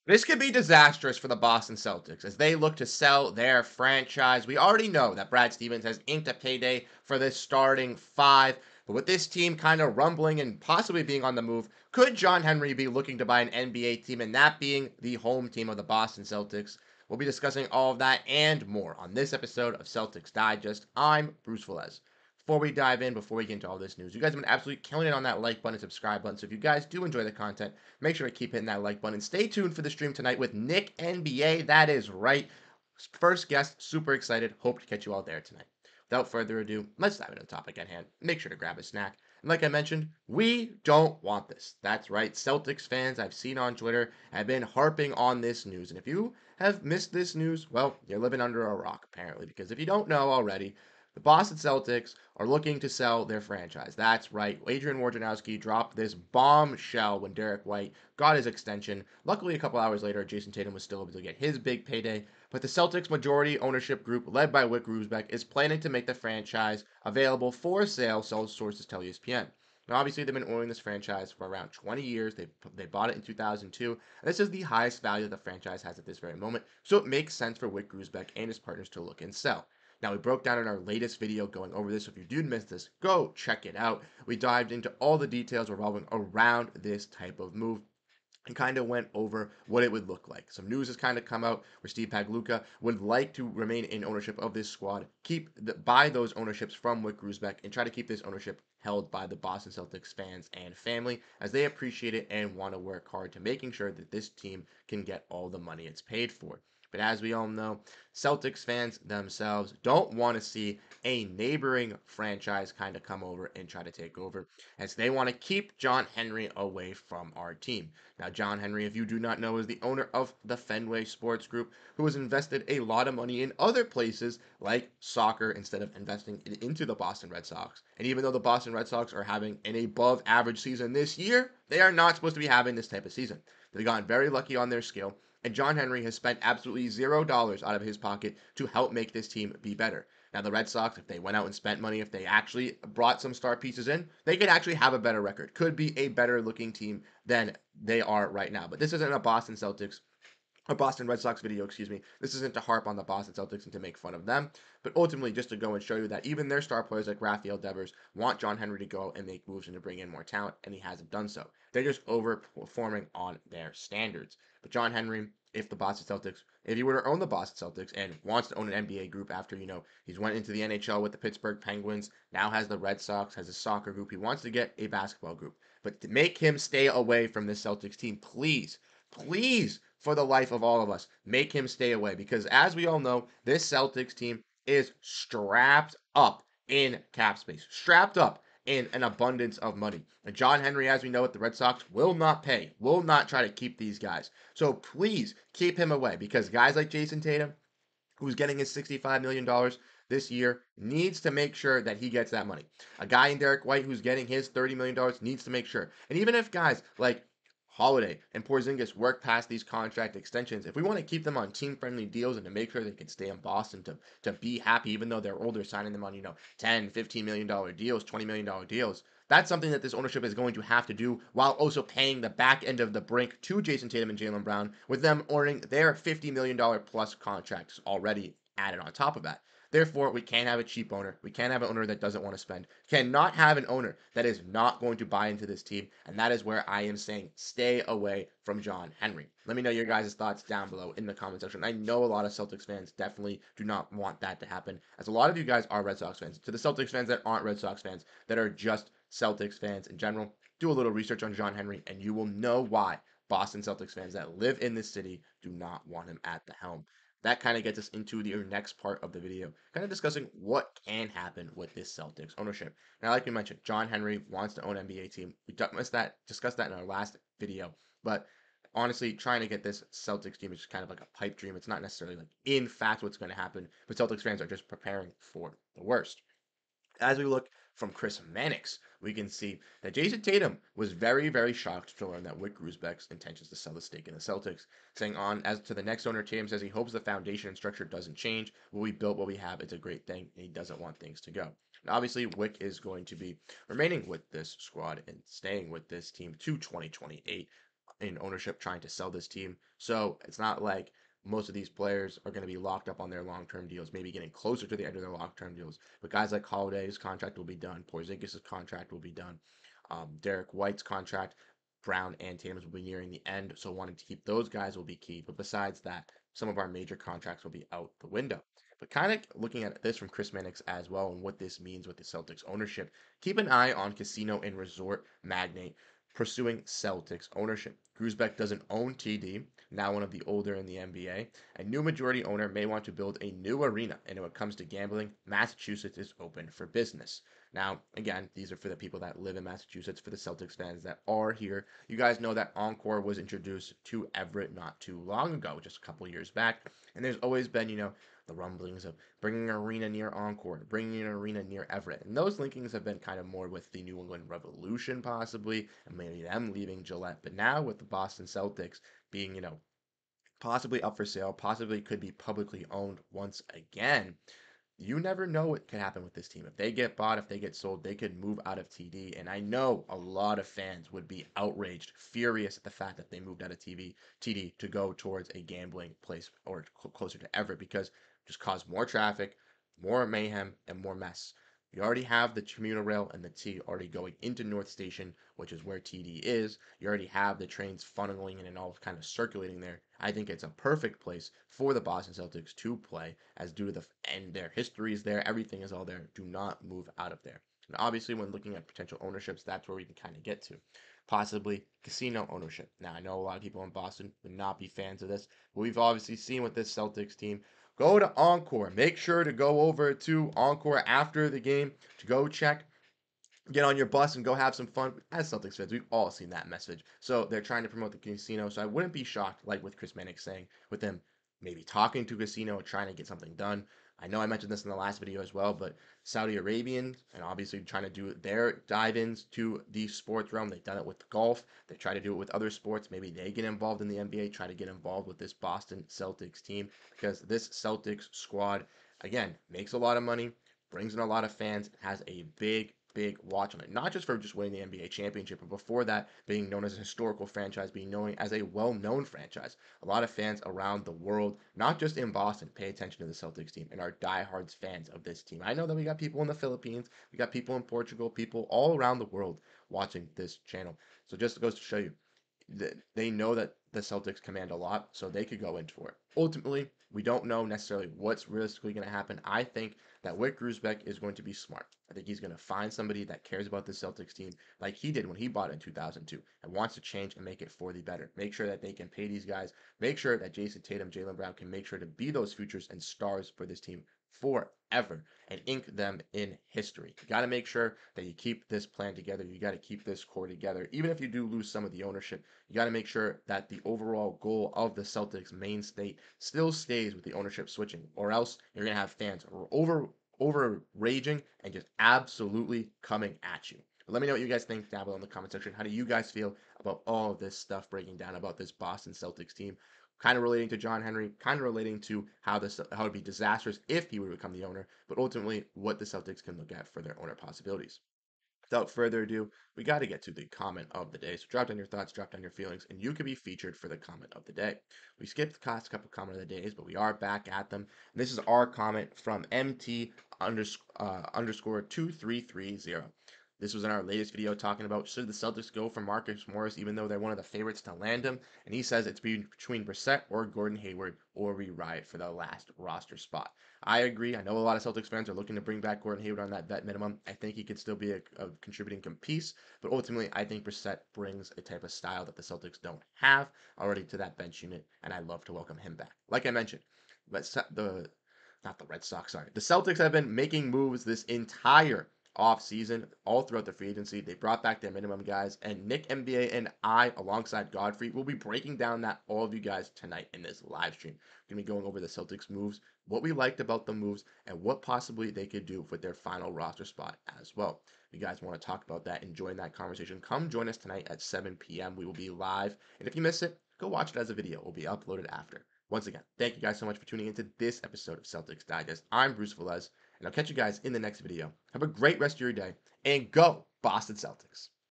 This could be disastrous for the Boston Celtics as they look to sell their franchise. We already know that Brad Stevens has inked a payday for this starting five, but with this team kind of rumbling and possibly being on the move, could John Henry be looking to buy an NBA team and that being the home team of the Boston Celtics? We'll be discussing all of that and more on this episode of Celtics Digest. I'm Bruce Velez. Before we dive in, before we get into all this news, you guys have been absolutely killing it on that like button and subscribe button. So if you guys do enjoy the content, make sure to keep hitting that like button. Stay tuned for the stream tonight with Nick NBA. That is right. First guest, super excited. Hope to catch you all there tonight. Without further ado, let's dive into the topic at hand. Make sure to grab a snack. And like I mentioned, we don't want this. That's right. Celtics fans I've seen on Twitter have been harping on this news. And if you have missed this news, well, you're living under a rock, apparently. Because if you don't know already, the Boston Celtics are looking to sell their franchise. That's right. Adrian Wojnarowski dropped this bombshell when Derrick White got his extension. Luckily, a couple hours later, Jayson Tatum was still able to get his big payday. But the Celtics majority ownership group, led by Wyc Grousbeck, is planning to make the franchise available for sale, so sources tell ESPN. Now, obviously, they've been owning this franchise for around 20 years. They bought it in 2002. And this is the highest value the franchise has at this very moment. So it makes sense for Wyc Grousbeck and his partners to look and sell. Now, we broke down in our latest video going over this. So if you did miss this, go check it out. We dived into all the details revolving around this type of move and kind of went over what it would look like. Some news has kind of come out where Steve Pagluka would like to remain in ownership of this squad, buy those ownerships from Wyc Grousbeck, and try to keep this ownership held by the Boston Celtics fans and family as they appreciate it and want to work hard to making sure that this team can get all the money it's paid for. But as we all know, Celtics fans themselves don't want to see a neighboring franchise kind of come over and try to take over, as they want to keep John Henry away from our team. Now, John Henry, if you do not know, is the owner of the Fenway Sports Group, who has invested a lot of money in other places like soccer instead of investing it into the Boston Red Sox. And even though the Boston Red Sox are having an above average season this year, they are not supposed to be having this type of season. They've gotten very lucky on their skill, and John Henry has spent absolutely $0 out of his pocket to help make this team be better. Now, the Red Sox, if they went out and spent money, if they actually brought some star pieces in, they could actually have a better record. Could be a better looking team than they are right now. But this isn't a Boston Red Sox video, excuse me. This isn't to harp on the Boston Celtics and to make fun of them, but ultimately just to go and show you that even their star players like Rafael Devers want John Henry to go and make moves and to bring in more talent, and he hasn't done so. They're just overperforming on their standards. But John Henry, if he were to own the Boston Celtics and wants to own an NBA group after, he's went into the NHL with the Pittsburgh Penguins, now has the Red Sox, has a soccer group, he wants to get a basketball group. But to make him stay away from this Celtics team, please, please, for the life of all of us, make him stay away. Because as we all know, this Celtics team is strapped up in cap space, strapped up in an abundance of money. And John Henry, as we know it, the Red Sox will not pay, will not try to keep these guys. So please keep him away because guys like Jayson Tatum, who's getting his $65 million this year, needs to make sure that he gets that money. A guy in Derrick White who's getting his $30 million needs to make sure. And even if guys like Holiday and Porziņģis work past these contract extensions, if we want to keep them on team-friendly deals and to make sure they can stay in Boston to be happy, even though they're older, signing them on, $10, $15 million deals, $20 million deals, that's something that this ownership is going to have to do while also paying the back end of the brink to Jayson Tatum and Jaylen Brown, with them earning their $50 million plus contracts already added on top of that. Therefore, we can't have a cheap owner. We can't have an owner that doesn't want to spend. Cannot have an owner that is not going to buy into this team. And that is where I am saying stay away from John Henry. Let me know your guys' thoughts down below in the comment section. I know a lot of Celtics fans definitely do not want that to happen, as a lot of you guys are Red Sox fans. To the Celtics fans that aren't Red Sox fans, that are just Celtics fans in general, do a little research on John Henry and you will know why Boston Celtics fans that live in this city do not want him at the helm. That kind of gets us into the next part of the video, kind of discussing what can happen with this Celtics ownership. Now, like we mentioned, John Henry wants to own an NBA team. We discussed that in our last video, but honestly, trying to get this Celtics team is just kind of like a pipe dream. It's not necessarily like in fact what's going to happen, but Celtics fans are just preparing for the worst. As we look from Chris Mannix, we can see that Jayson Tatum was very, very shocked to learn that Wyc Grousbeck's intentions to sell the stake in the Celtics, saying on as to the next owner, Tatum says he hopes the foundation and structure doesn't change. What we built, what we have, it's a great thing, and he doesn't want things to go. Now, obviously, Wyc is going to be remaining with this squad and staying with this team to 2028 in ownership trying to sell this team. So it's not like most of these players are going to be locked up on their long-term deals, maybe getting closer to the end of their long-term deals. But guys like Holiday's contract will be done. Porzingis' contract will be done. Derrick White's contract, Brown and Tatum's will be nearing the end. So wanting to keep those guys will be key. But besides that, some of our major contracts will be out the window. But kind of looking at this from Chris Mannix as well and what this means with the Celtics ownership, keep an eye on casino and resort magnate pursuing Celtics ownership. Grusbeck doesn't own TD, now one of the older in the NBA. A new majority owner may want to build a new arena, and when it comes to gambling, Massachusetts is open for business. Now, again, these are for the people that live in Massachusetts, for the Celtics fans that are here. You guys know that Encore was introduced to Everett not too long ago, just a couple years back, and there's always been, the rumblings of bringing an arena near Encore, bringing an arena near Everett. And those linkings have been kind of more with the New England Revolution, possibly, and maybe them leaving Gillette. But now with the Boston Celtics being, possibly up for sale, possibly could be publicly owned once again, you never know what could happen with this team. If they get bought, if they get sold, they could move out of TD. And I know a lot of fans would be outraged, furious at the fact that they moved out of TD to go towards a gambling place or closer to Everett, because just cause more traffic, more mayhem, and more mess. You already have the commuter rail and the T already going into North Station, which is where TD is. You already have the trains funneling in and all kind of circulating there. I think it's a perfect place for the Boston Celtics to play, as due to their history is there, everything is all there. Do not move out of there. And obviously, when looking at potential ownerships, that's where we can kind of get to. Possibly casino ownership. Now, I know a lot of people in Boston would not be fans of this, but we've obviously seen with this Celtics team. Go to Encore. Make sure to go over to Encore after the game to go check, get on your bus and go have some fun. As Celtics fans, we've all seen that message. So they're trying to promote the casino. So I wouldn't be shocked, like with Chris Mannix saying, with them maybe talking to casino, trying to get something done. I know I mentioned this in the last video as well, but Saudi Arabians and obviously trying to do their dive-ins to the sports realm. They've done it with golf. They try to do it with other sports. Maybe they get involved in the NBA, try to get involved with this Boston Celtics team, because this Celtics squad, again, makes a lot of money, brings in a lot of fans, has a big watch on it. Not just for just winning the NBA championship, but before that, being known as a historical franchise, being known as a well-known franchise. A lot of fans around the world, not just in Boston, pay attention to the Celtics team and are diehards fans of this team. I know that we got people in the Philippines, we got people in Portugal, people all around the world watching this channel. So just goes to show you, they know that the Celtics command a lot, so they could go in for it. Ultimately, we don't know necessarily what's realistically going to happen. I think that Wyc Grousbeck is going to be smart. I think he's going to find somebody that cares about the Celtics team like he did when he bought it in 2002 and wants to change and make it for the better. Make sure that they can pay these guys. Make sure that Jayson Tatum, Jaylen Brown can make sure to be those futures and stars for this team forever and ink them in history. You got to make sure that you keep this plan together. You got to keep this core together. Even if you do lose some of the ownership, you got to make sure that the overall goal of the Celtics main state still stays with the ownership switching, or else you're going to have fans over raging and just absolutely coming at you. But let me know what you guys think down below in the comment section. How do you guys feel about all of this stuff breaking down about this Boston Celtics team? Kind of relating to John Henry, kind of relating to how it'd be disastrous if he would become the owner, but ultimately what the Celtics can look at for their owner possibilities. Without further ado, we got to get to the comment of the day. So drop down your thoughts, drop down your feelings, and you could be featured for the comment of the day. We skipped the last couple comment of the days, but we are back at them. And this is our comment from MT underscore 2330. This was in our latest video talking about should the Celtics go for Marcus Morris even though they're one of the favorites to land him. And he says it's between Brissett or Gordon Hayward, or we ride for the last roster spot. I agree. I know a lot of Celtics fans are looking to bring back Gordon Hayward on that vet minimum. I think he could still be a contributing piece, but ultimately I think Brissett brings a type of style that the Celtics don't have already to that bench unit, and I'd love to welcome him back. Like I mentioned, not the Red Sox, sorry. The Celtics have been making moves this entire off-season, all throughout the free agency. They brought back their minimum guys, and Nick NBA and I, alongside Godfrey, will be breaking down that all of you guys tonight in this live stream. We're going to be going over the Celtics moves, what we liked about the moves, and what possibly they could do with their final roster spot as well. If you guys want to talk about that and join that conversation, come join us tonight at 7 p.m. We will be live, and if you miss it, go watch it as a video. It will be uploaded after. Once again, thank you guys so much for tuning into this episode of Celtics Digest. I'm Bruce Velez, and I'll catch you guys in the next video. Have a great rest of your day, and go Boston Celtics.